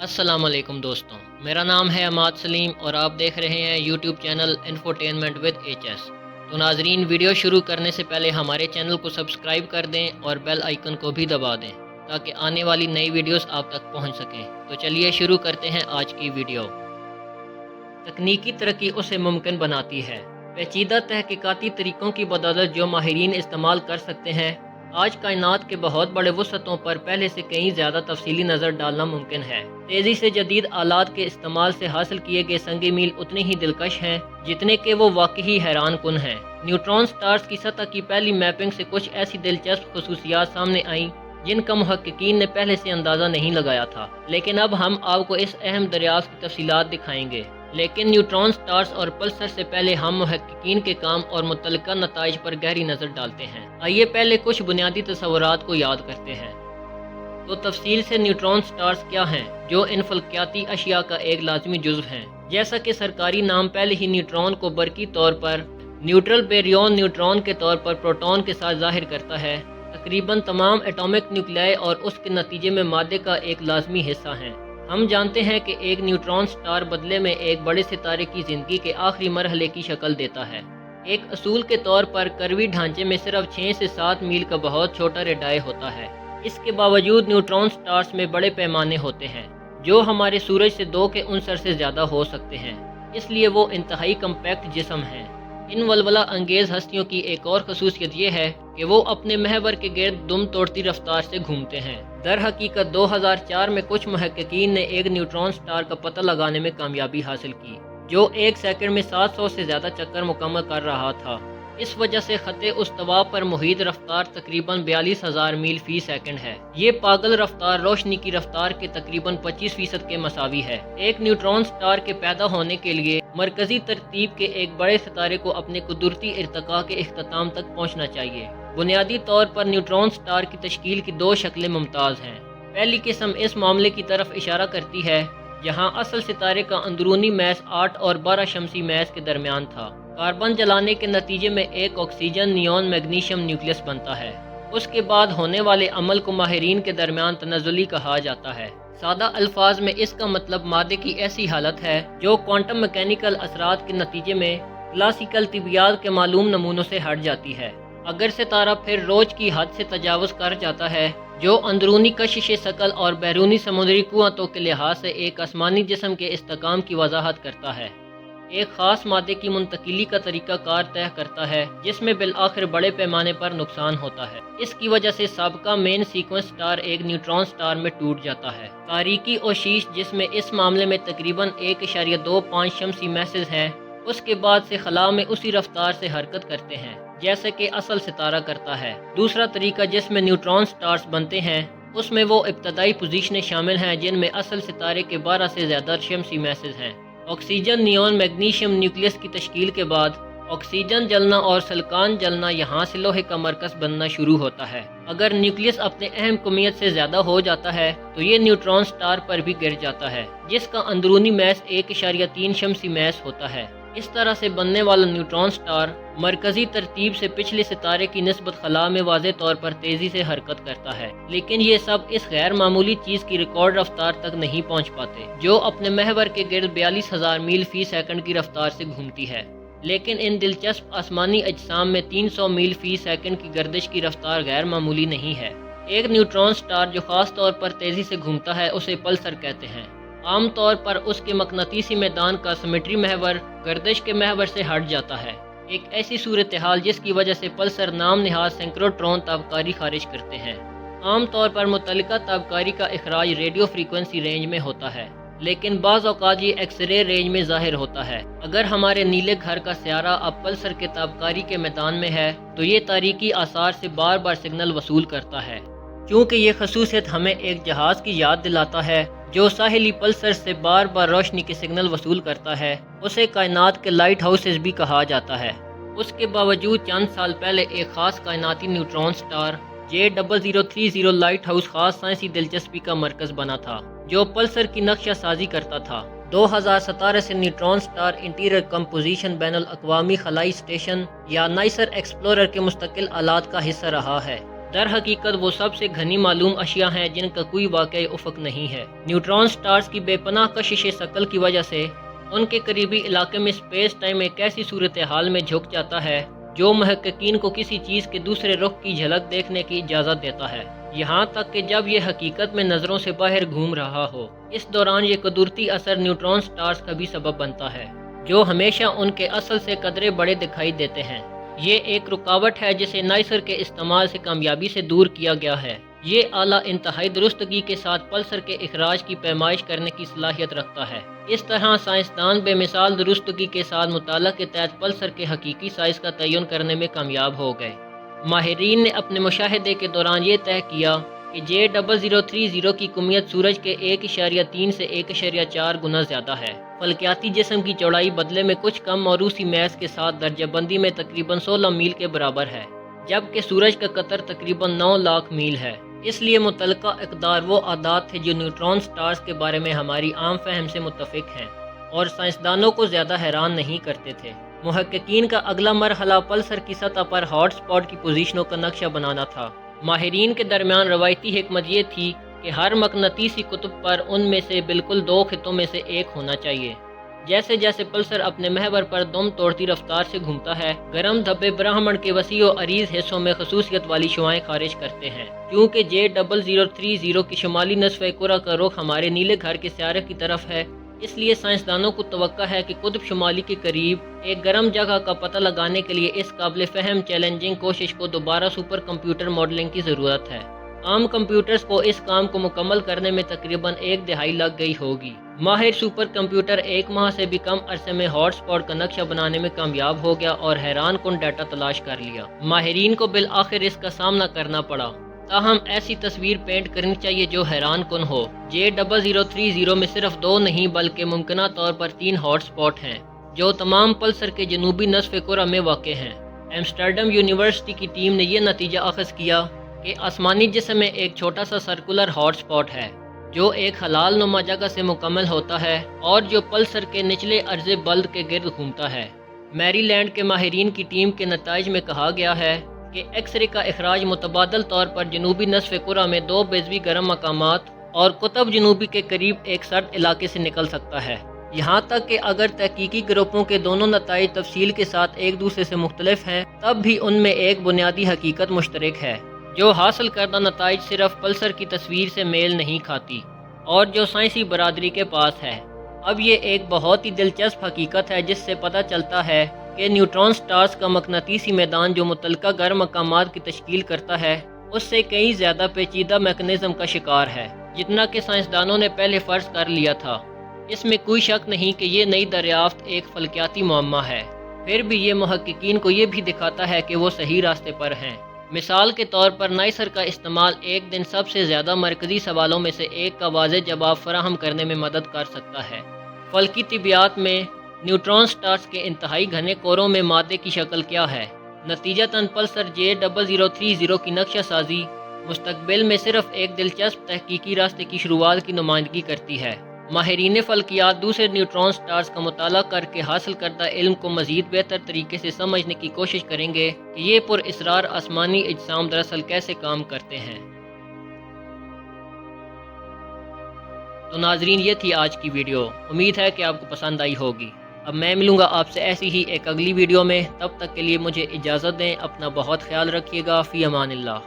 السلام علیکم دوستوں، میرا نام ہے عماد سلیم اور آپ دیکھ رہے ہیں YouTube channel infotainment with each S. تو ناظرین، ویڈیو شروع کرنے سے پہلے ہمارے چینل کو سبسکرائب کر دیں اور بیل آئیکن کو بھی دبا دیں تاکہ آنے والی نئی ویڈیوز آپ تک پہنچ سکیں۔ تو چلیے شروع کرتے ہیں آج کی ویڈیو۔ تکنیکی ترقی اسے ممکن بناتی ہے۔ پیچیدہ تحقیقاتی طریقوں کی بدولت جو ماہرین استعمال کر سکتے ہیں، آج کائنات کے بہت بڑے وسعتوں پر پہلے سے کہیں زیادہ تفصیلی نظر ڈالنا ممکن ہے۔ تیزی سے جدید آلات کے استعمال سے حاصل کیے گئے سنگ میل اتنے ہی دلکش ہیں جتنے کہ وہ واقعی حیران کن ہیں۔ نیوٹرون سٹارز کی سطح کی پہلی میپنگ سے کچھ ایسی دلچسپ خصوصیات سامنے آئیں جن کا محققین نے پہلے سے اندازہ نہیں لگایا تھا، لیکن اب ہم آپ کو اس اہم دریافت کی تفصیلات دکھائیں گے۔ لیکن نیوٹرون سٹارز اور پلسر سے پہلے ہم محققین کے کام اور متعلقہ نتائج پر گہری نظر ڈالتے ہیں۔ آئیے پہلے کچھ بنیادی تصورات کو یاد کرتے ہیں۔ تو تفصیل سے نیوٹرون سٹارز کیا ہیں، جو ان فلکیاتی اشیاء کا ایک لازمی جزو ہیں۔ جیسا کہ سرکاری نام پہلے ہی نیوٹرون کو برقی طور پر نیوٹرل بیریون نیوٹرون کے طور پر پروٹون کے ساتھ ظاہر کرتا ہے، تقریباً تمام ایٹمک نیوکلیائی اور اس کے نتیجے میں مادے کا ایک لازمی حصہ ہیں۔ ہم جانتے ہیں کہ ایک نیوٹرون سٹار بدلے میں ایک بڑے ستارے کی زندگی کے آخری مرحلے کی شکل دیتا ہے۔ ایک اصول کے طور پر کروی ڈھانچے میں صرف 6 سے 7 میل کا بہت چھوٹا ریڈائی ہوتا ہے۔ اس کے باوجود نیوٹرون سٹارز میں بڑے پیمانے ہوتے ہیں جو ہمارے سورج سے 2 کے عنصر سے زیادہ ہو سکتے ہیں، اس لیے وہ انتہائی کمپیکٹ جسم ہیں۔ ان ولولہ انگیز ہستیوں کی ایک اور خصوصیت یہ ہے کہ وہ اپنے محور کے گرد دم توڑتی رفتار سے گھومتے ہیں۔ در حقیقت 2004 میں کچھ محققین نے ایک نیوٹرون سٹار کا پتہ لگانے میں کامیابی حاصل کی جو 1 سیکنڈ میں 700 سے زیادہ چکر مکمل کر رہا تھا۔ اس وجہ سے خط استوا پر محیط رفتار تقریباً 42,000 میل فی سیکنڈ ہے۔ یہ پاگل رفتار روشنی کی رفتار کے تقریباً 25% کے مساوی ہے۔ ایک نیوٹرون سٹار کے پیدا ہونے کے لیے مرکزی ترتیب کے ایک بڑے ستارے کو اپنے قدرتی ارتقاء کے اختتام تک پہنچنا چاہیے۔ بنیادی طور پر نیوٹرون سٹار کی تشکیل کی 2 شکلیں ممتاز ہیں۔ پہلی قسم اس معاملے کی طرف اشارہ کرتی ہے جہاں اصل ستارے کا اندرونی میس 8 اور 12 شمسی میس کے درمیان تھا۔ کاربن جلانے کے نتیجے میں ایک آکسیجن نیون میگنیشیم نیوکلس بنتا ہے۔ اس کے بعد ہونے والے عمل کو ماہرین کے درمیان تنزلی کہا جاتا ہے۔ سادہ الفاظ میں اس کا مطلب مادے کی ایسی حالت ہے جو کوانٹم میکینیکل اثرات کے نتیجے میں کلاسیکل طبیعیات کے معلوم نمونوں سے ہٹ جاتی ہے۔ اگر ستارہ پھر روج کی حد سے تجاوز کر جاتا ہے جو اندرونی کشش ثقل اور بیرونی سمندری قوتوں کے لحاظ سے ایک آسمانی جسم کے استحکام کی وضاحت کرتا ہے، ایک خاص مادے کی منتقلی کا طریقہ کار طے کرتا ہے جس میں بالآخر بڑے پیمانے پر نقصان ہوتا ہے۔ اس کی وجہ سے سابقہ مین سیکوینس سٹار ایک نیوٹرون سٹار میں ٹوٹ جاتا ہے۔ تاریکی اوشیش جس میں اس معاملے میں تقریباً 1.25 شمسی میسز ہیں، اس کے بعد سے خلا میں اسی رفتار سے حرکت کرتے ہیں جیسے کہ اصل ستارہ کرتا ہے۔ دوسرا طریقہ جس میں نیوٹرون سٹارز بنتے ہیں اس میں وہ ابتدائی پوزیشنیں شامل ہیں جن میں اصل ستارے کے 12 سے زیادہ شمسی میسز ہیں۔ آکسیجن نیون میگنیشیم نیوکلس کی تشکیل کے بعد آکسیجن جلنا اور سلکان جلنا یہاں سے لوہے کا مرکز بننا شروع ہوتا ہے۔ اگر نیوکلس اپنے اہم کمیت سے زیادہ ہو جاتا ہے تو یہ نیوٹرون سٹار پر بھی گر جاتا ہے جس کا اندرونی میس 1.3 شمسی میس ہوتا ہے۔ اس طرح سے بننے والا نیوٹرون سٹار مرکزی ترتیب سے پچھلے ستارے کی نسبت خلا میں واضح طور پر تیزی سے حرکت کرتا ہے، لیکن یہ سب اس غیر معمولی چیز کی ریکارڈ رفتار تک نہیں پہنچ پاتے جو اپنے محور کے گرد 42,000 میل فی سیکنڈ کی رفتار سے گھومتی ہے۔ لیکن ان دلچسپ آسمانی اجسام میں 300 میل فی سیکنڈ کی گردش کی رفتار غیر معمولی نہیں ہے۔ ایک نیوٹرون سٹار جو خاص طور پر تیزی سے گھومتا ہے اسے پلسر کہتے ہیں۔ عام طور پر اس کے مقناطیسی میدان کا سمیٹری محور گردش کے محور سے ہٹ جاتا ہے، ایک ایسی صورتحال جس کی وجہ سے پلسر نام نہاد سنکروٹرون تابکاری خارج کرتے ہیں۔ عام طور پر متعلقہ تابکاری کا اخراج ریڈیو فریکوینسی رینج میں ہوتا ہے، لیکن بعض اوقات یہ ایکس رے رینج میں ظاہر ہوتا ہے۔ اگر ہمارے نیلے گھر کا سیارہ اب پلسر کے تابکاری کے میدان میں ہے تو یہ تاریکی آثار سے بار بار سگنل وصول کرتا ہے۔ چونکہ یہ خصوصیت ہمیں ایک جہاز کی یاد دلاتا ہے جو ساحلی پلسر سے بار بار روشنی کے سگنل وصول کرتا ہے، اسے کائنات کے لائٹ ہاؤسز بھی کہا جاتا ہے۔ اس کے باوجود چند سال پہلے ایک خاص کائناتی neutron star J0030 lighthouse خاص سائنسی دلچسپی کا مرکز بنا تھا جو پلسر کی نقشہ سازی کرتا تھا۔ 2017 سے نیوٹرون سٹار انٹیریئر کمپوزیشن بین الاقوامی خلائی اسٹیشن یا نائسر ایکسپلورر کے مستقل آلات کا حصہ رہا ہے۔ در حقیقت وہ سب سے گھنی معلوم اشیاء ہیں جن کا کوئی واقعی افق نہیں ہے۔ نیوٹران سٹارز کی بے پناہ کشش ثقل کی وجہ سے ان کے قریبی علاقے میں اسپیس ٹائم ایک ایسی صورتحال میں جھک جاتا ہے جو محققین کو کسی چیز کے دوسرے رخ کی جھلک دیکھنے کی اجازت دیتا ہے، یہاں تک کہ جب یہ حقیقت میں نظروں سے باہر گھوم رہا ہو۔ اس دوران یہ قدرتی اثر نیوٹران سٹارز کا بھی سبب بنتا ہے، جو ہمیشہ ان کے اصل سے قدرے بڑے دکھائی دیتے ہیں۔ یہ ایک رکاوٹ ہے جسے نائسر کے استعمال سے کامیابی سے دور کیا گیا ہے۔ یہ آلہ انتہائی درستگی کے ساتھ پلسر کے اخراج کی پیمائش کرنے کی صلاحیت رکھتا ہے۔ اس طرح سائنسدان بے مثال درستگی کے ساتھ مطالعہ کے تحت پلسر کے حقیقی سائز کا تعین کرنے میں کامیاب ہو گئے۔ ماہرین نے اپنے مشاہدے کے دوران یہ طے کیا کہ J0030 کی کمیت سورج کے 1.3 سے 1.4 گنا زیادہ ہے۔ فلکیاتی جسم کی چوڑائی بدلے میں کچھ کم موروثی میس کے ساتھ درجہ بندی میں تقریباً 16 میل کے برابر ہے، جبکہ سورج کا قطر تقریباً 9 لاکھ میل ہے۔ اس لیے متعلقہ اقدار وہ اعداد تھے جو نیوٹران سٹارز کے بارے میں ہماری عام فہم سے متفق ہیں اور سائنسدانوں کو زیادہ حیران نہیں کرتے تھے۔ محققین کا اگلا مرحلہ پلسر کی سطح پر ہاٹ سپاٹ کی پوزیشنوں کا نقشہ بنانا تھا۔ ماہرین کے درمیان روایتی حکمت یہ تھی کہ ہر مقناطیسی قطب پر ان میں سے بالکل 2 خطوں میں سے ایک ہونا چاہیے۔ جیسے جیسے پلسر اپنے محور پر دم توڑتی رفتار سے گھومتا ہے، گرم دھبے برہمنڈ کے وسیع و عریض حصوں میں خصوصیت والی شعاعیں خارج کرتے ہیں۔ کیونکہ J0030 کی شمالی نصف کرہ کا رخ ہمارے نیلے گھر کے سیارے کی طرف ہے، اس لیے سائنسدانوں کو توقع ہے کہ قطب شمالی کے قریب ایک گرم جگہ کا پتہ لگانے کے لیے اس قابل فہم چیلنجنگ کوشش کو دوبارہ سپر کمپیوٹر ماڈلنگ کی ضرورت ہے۔ عام کمپیوٹرز کو اس کام کو مکمل کرنے میں تقریباً 1 دہائی لگ گئی ہوگی۔ ماہر سپر کمپیوٹر 1 ماہ سے بھی کم عرصے میں ہاٹ سپاٹ کا نقشہ بنانے میں کامیاب ہو گیا اور حیران کن ڈیٹا تلاش کر لیا۔ ماہرین کو بالآخر اس کا سامنا کرنا پڑا، تاہم ایسی تصویر پینٹ کرنی چاہیے جو حیران کن ہو۔ J0030 میں صرف 2 نہیں بلکہ ممکنہ طور پر 3 ہاٹ سپاٹ ہیں، جو تمام پلسر کے جنوبی نصف کرہ میں واقع ہیں۔ ایمسٹرڈم یونیورسٹی کی ٹیم نے یہ نتیجہ اخذ کیا کہ آسمانی جسم میں ایک چھوٹا سا سرکولر ہاٹ سپاٹ ہے جو ایک حلال نما جگہ سے مکمل ہوتا ہے اور جو پلسر کے نچلے عرض بلد کے گرد گھومتا ہے۔ میری لینڈ کے ماہرین کی ٹیم کے نتائج میں کہا گیا ہے کہ ایکس رے کا اخراج متبادل طور پر جنوبی نصف کرہ میں 2 بیضوی گرم مقامات اور قطب جنوبی کے قریب ایک سرد علاقے سے نکل سکتا ہے۔ یہاں تک کہ اگر تحقیقی گروپوں کے دونوں نتائج تفصیل کے ساتھ ایک دوسرے سے مختلف ہیں، تب بھی ان میں ایک بنیادی حقیقت مشترک ہے۔ جو حاصل کردہ نتائج صرف پلسر کی تصویر سے میل نہیں کھاتی اور جو سائنسی برادری کے پاس ہے۔ اب یہ ایک بہت ہی دلچسپ حقیقت ہے جس سے پتہ چلتا ہے کہ نیوٹران سٹارز کا مقناطیسی میدان جو متعلقہ گرم مقامات کی تشکیل کرتا ہے، اس سے کئی زیادہ پیچیدہ میکانزم کا شکار ہے جتنا کہ سائنسدانوں نے پہلے فرض کر لیا تھا۔ اس میں کوئی شک نہیں کہ یہ نئی دریافت ایک فلکیاتی معمہ ہے، پھر بھی یہ محققین کو یہ بھی دکھاتا ہے کہ وہ صحیح راستے پر ہیں۔ مثال کے طور پر نائسر کا استعمال ایک دن سب سے زیادہ مرکزی سوالوں میں سے ایک کا واضح جواب فراہم کرنے میں مدد کر سکتا ہے۔ فلکی طبیعیات میں نیوٹران سٹارز کے انتہائی گھنے کوروں میں مادے کی شکل کیا ہے؟ نتیجتاً پلسر J0030 کی نقشہ سازی مستقبل میں صرف ایک دلچسپ تحقیقی راستے کی شروعات کی نمائندگی کرتی ہے۔ ماہرین فلکیات دوسرے نیوٹران سٹارز کا مطالعہ کر کے حاصل کردہ علم کو مزید بہتر طریقے سے سمجھنے کی کوشش کریں گے کہ یہ پر اسرار آسمانی اجسام دراصل کیسے کام کرتے ہیں۔ تو ناظرین، یہ تھی آج کی ویڈیو، امید ہے کہ آپ کو پسند آئی ہوگی۔ اب میں ملوں گا آپ سے ایسی ہی ایک اگلی ویڈیو میں، تب تک کے لیے مجھے اجازت دیں، اپنا بہت خیال رکھیے گا، فی امان اللہ۔